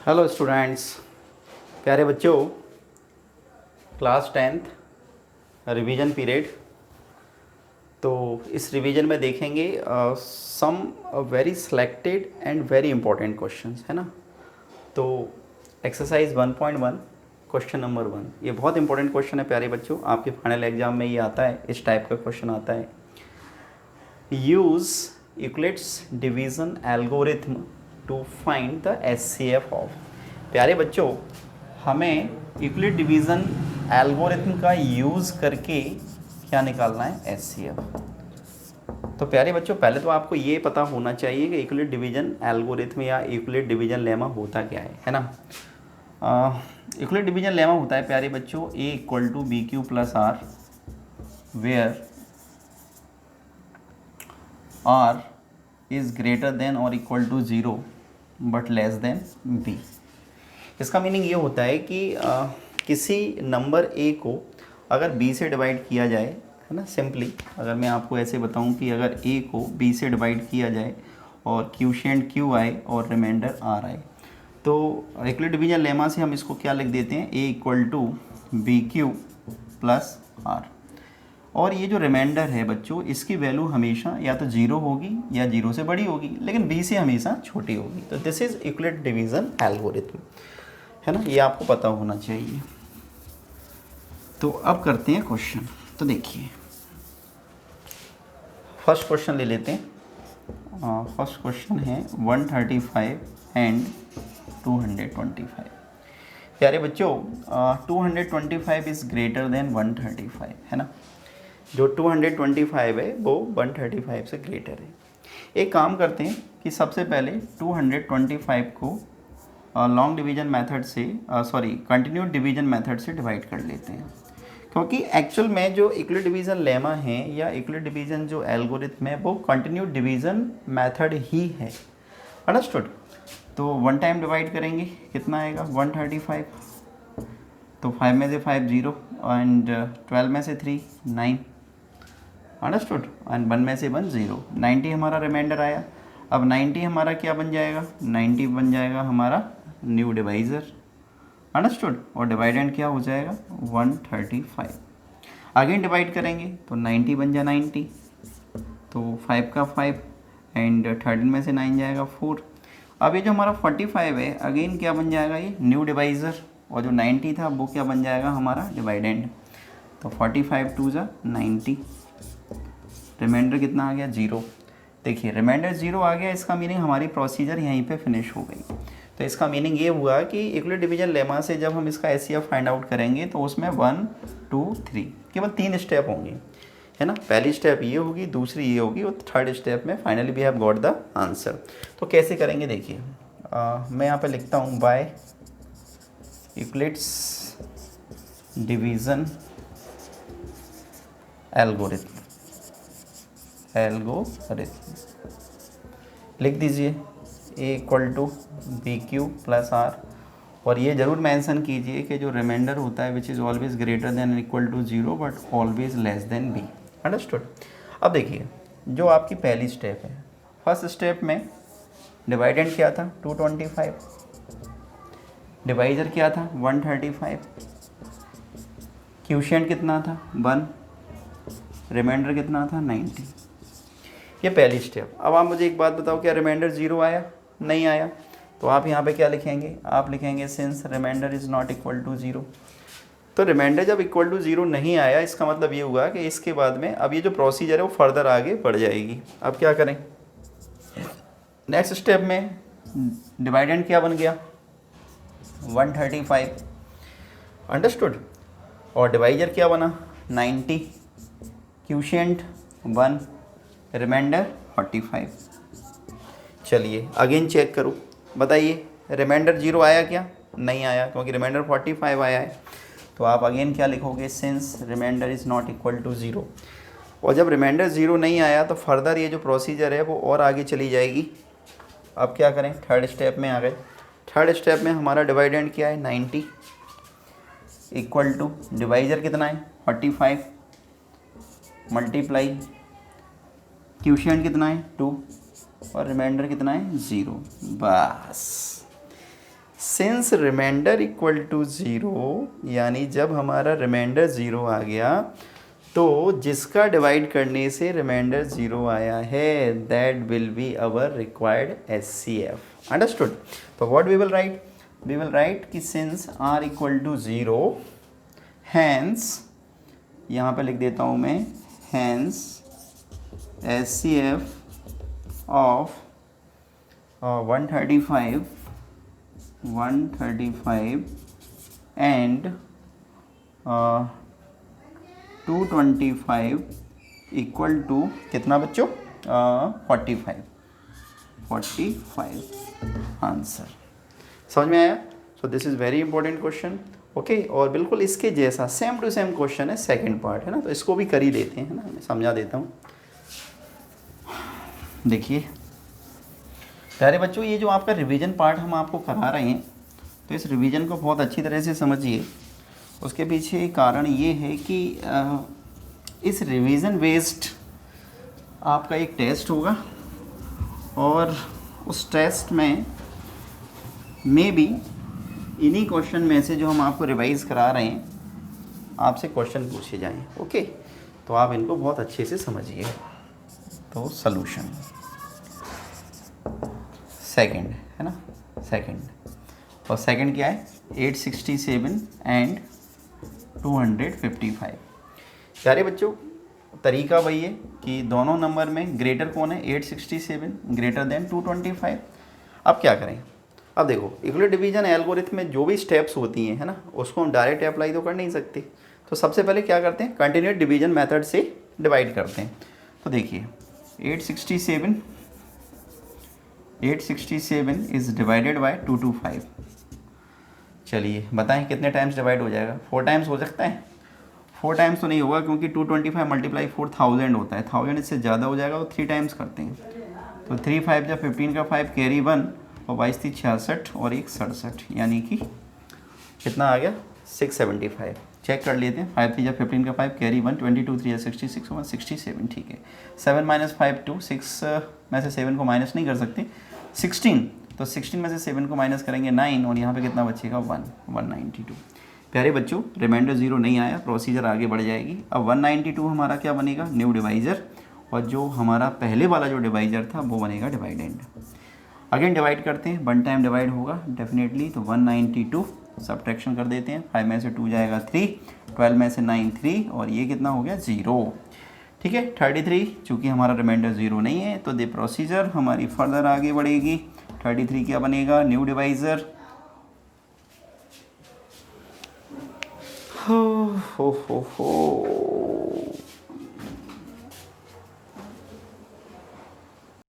Hello students, प्यारे बच्चों, class 10th revision period. तो इस रिवीजन में देखेंगे some very selected and very important questions, है ना। तो एक्सरसाइज 1.1 क्वेश्चन नंबर 1, ये बहुत इंपॉर्टेंट क्वेश्चन है प्यारे बच्चों, आपके फाइनल एग्जाम में ये आता है, इस टाइप का क्वेश्चन आता है। Use Euclid's division algorithm to find the HCF of. प्यारे बच्चों, हमें यूक्लिड डिवीज़न एल्गोरिथम का यूज़ करके क्या निकालना है, एचसीएफ। तो प्यारे बच्चों, पहले तो आपको ये पता होना चाहिए कि यूक्लिड डिवीज़न एल्गोरिथम या यूक्लिड डिवीज़न लेमा होता क्या है ना। यूक्लिड डिवीज़न लेमा होता है प्यारे बच्चों, A equal to B Q plus R, where r is greater than or equal to 0 but less than b। इसका मीनिंग ये होता है कि किसी नंबर a को अगर b से डिवाइड किया जाए, है ना, सिंपली अगर मैं आपको ऐसे बताऊं कि अगर a को b से डिवाइड किया जाए और क्यूशेंट q आए और रिमाइंडर r आए, तो यूक्लिड डिवीजन लेमा से हम इसको क्या लिख देते हैं, a equal to B Q plus R. और ये जो रिमाइंडर है बच्चों, इसकी वैल्यू हमेशा या तो 0 होगी या 0 से बड़ी होगी, लेकिन b से हमेशा छोटी होगी। तो this is Euclid division algorithm, है ना, ये आपको पता होना चाहिए। तो अब करते हैं क्वेश्चन। तो देखिए, फर्स्ट क्वेश्चन ले लेते हैं। फर्स्ट क्वेश्चन है 135 एंड 225। प्यारे बच्चों, 225 इज़ ग्रेटर देन 135, है ना। जो 225 है वो 135 से ग्रेटर है। एक काम करते हैं कि सबसे पहले 225 को लॉन्ग डिवीजन मेथड से कंटिन्यूड डिवीजन मेथड से डिवाइड कर लेते हैं, क्योंकि एक्चुअल में जो यूक्लिड डिवीज़न लेमा है या यूक्लिड डिवीज़न जो एल्गोरिथम है वो कंटिन्यूड डिवीज़न मेथड ही है, अंडरस्टूड। तो वन टाइम डिवाइड करेंगे, कितना आएगा 135, तो 5 में से 5 0 एंड 12 में से 3 9, अंडरस्टूड, एंड 1 में से 1 0, 90 हमारा रिमाइंडर आया। अब 90 हमारा क्या बन जाएगा, 90 बन जाएगा हमारा न्यू डिवाइज़र, अंडरस्टूड, और डिवाइडेंड क्या हो जाएगा 135। अगेन डिवाइड करेंगे तो 90 बन जाए 90, तो 5 का 5 एंड 13 में से 9 जाएगा 4। अब ये जो हमारा 45 है, अगेन क्या बन जाएगा, ये न्यू डिवाइज़र, और जो 90 था वो क्या बन जाएगा हमारा डिवाइडेंड। तो 45 2 जा 90, रिमाइंडर कितना आ गया 0। देखिए रिमाइंडर 0 आ गया, इसका मीनिंग हमारी प्रोसीजर यहीं पे फिनिश हो गई। तो इसका मीनिंग ये हुआ कि यूक्लिड डिवीजन लेमा से जब हम इसका एचसीएफ फाइंड आउट करेंगे तो उसमें 1 2 3 केवल 3 स्टेप होंगे, है ना। पहली स्टेप ये होगी, दूसरी ये होगी, और थर्ड स्टेप में finally we have got the answer. तो कैसे करेंगे देखिए, मैं यहाँ पे लिखता हूँ बाय यूक्लिड्स डिवीज़न एल्गोरिथम लिख दीजिए, A equal to B Q plus R, और ये ज़रूर मेंशन कीजिए कि जो रिमाइंडर होता है which is always greater than equal to 0 but always less than B, understood. अब देखिए, जो आपकी पहली स्टेप है, फर्स्ट स्टेप में डिवाइडेंड क्या था 225, डिवाइजर क्या था 135, क्यूशेंट कितना था 1, रिमाइंडर कितना था 90। ये पहली स्टेप। अब आप मुझे एक बात बताओ, क्या रिमाइंडर 0 आया, नहीं आया, तो आप यहाँ पे क्या लिखेंगे, आप लिखेंगे since remainder is not equal to 0। तो रिमाइंडर जब इक्वल टू 0 नहीं आया, इसका मतलब ये हुआ कि इसके बाद में अब ये जो प्रोसीजर है वो फर्दर आगे बढ़ जाएगी। अब क्या करें, नेक्स्ट स्टेप में डिवाइडेंड क्या बन गया 135, अंडरस्टूड, और डिवाइजर क्या बना 90, क्यूशेंट 1, रिमाइंडर 45। चलिए अगेन चेक करो, बताइए रिमाइंडर 0 आया क्या, नहीं आया, क्योंकि रिमाइंडर 45 आया है। तो आप अगेन क्या लिखोगे, since remainder is not equal to 0। और जब रिमाइंडर 0 नहीं आया तो फर्दर ये जो प्रोसीजर है वो और आगे चली जाएगी। अब क्या करें, थर्ड स्टेप में आ गए। थर्ड स्टेप में हमारा डिवाइडेंड क्या है 90 इक्वल टू डिवाइजर कितना है 45 मल्टीप्लाई क्यूशेंट कितना है 2 और रिमाइंडर कितना है 0। बस since remainder equal to zero, यानी जब हमारा रिमाइंडर ज़ीरो आ गया तो जिसका डिवाइड करने से रिमाइंडर ज़ीरो आया है that will be our required HCF। Understood? तो what we will write? We will write कि since r equal to zero hence, यहाँ पे लिख देता हूँ मैं, hence HCF of 135 and 225 equal to कितना बच्चों? 45 आंसर। समझ में आया? So this is very important question. Okay, और बिल्कुल इसके जैसा सेम टू सेम क्वेश्चन है, सेकंड पार्ट है ना, तो इसको भी कर ही देते हैं, है ना, मैं समझा देता हूँ। देखिए प्यारे बच्चों, ये जो आपका रिवीजन पार्ट हम आपको करा रहे हैं, तो इस रिवीजन को बहुत अच्छी तरह से समझिए। उसके पीछे कारण ये है कि इस रिवीजन बेस्ड आपका एक टेस्ट होगा और उस टेस्ट में भी इन्हीं क्वेश्चन में से जो हम आपको रिवाइज करा रहे हैं आपसे क्वेश्चन पूछे जाएं। ओके, तो आप इनको बहुत अच्छे से समझिए। तो सॉल्यूशन सेकंड है ना, सेकंड, और सेकंड क्या है? 867 एंड 255। प्यारे बच्चों, तरीका वही है कि दोनों नंबर में ग्रेटर कौन है? 867 ग्रेटर देन 225। अब क्या करें? अब देखो, इक्वल डिवीजन एल्गोरिथम में जो भी स्टेप्स होती हैं, है ना, उसको हम डायरेक्ट अप्लाई तो कर नहीं सकते। तो सबसे पहले क्या करते हैं? कंटिन्यूस डिवीजन मेथड से डिवाइड करते हैं। तो देखिए 867 इज़ डिवाइडेड बाय 225। चलिए बताएं कितने टाइम्स डिवाइड हो जाएगा? 4 टाइम्स हो सकता है? 4 टाइम्स तो नहीं होगा, क्योंकि 225 मल्टीप्लाई 4000 होता है, 1000 इससे ज़्यादा हो जाएगा, तो 3 टाइम्स करते हैं। तो 3 5 जब 15 का 5 कैरी 1 और 22 थी 66 और 1 67, यानी कि कितना आ गया? 675। चेक कर लेते हैं। 5 थी जब 15 का 5 कैरी 1, 22 3 66 1 67, ठीक है। 7 - 5 2, 6 में से 7 को माइनस नहीं कर सकते, 16, तो 16 में से 7 को माइनस करेंगे 9, और यहाँ पे कितना बचेगा? 192। प्यारे बच्चों, रिमाइंडर ज़ीरो नहीं आया, प्रोसीजर आगे बढ़ जाएगी। अब 192 हमारा क्या बनेगा? न्यू डिवाइज़र, और जो हमारा पहले वाला जो डिवाइज़र था वो बनेगा डिवाइडेंड। अगेन डिवाइड करते हैं, 1 टाइम डिवाइड होगा डेफिनेटली, तो 192 सब्ट्रैक्शन कर देते हैं। 5 में से 2 जाएगा 3, 12 में से 9 3, और ये कितना हो गया? 0। ठीक है, 33, चूँकि हमारा रिमाइंडर ज़ीरो नहीं है तो द प्रोसीजर हमारी फर्दर आगे बढ़ेगी। 33 क्या बनेगा? न्यू डिवाइज़र, हो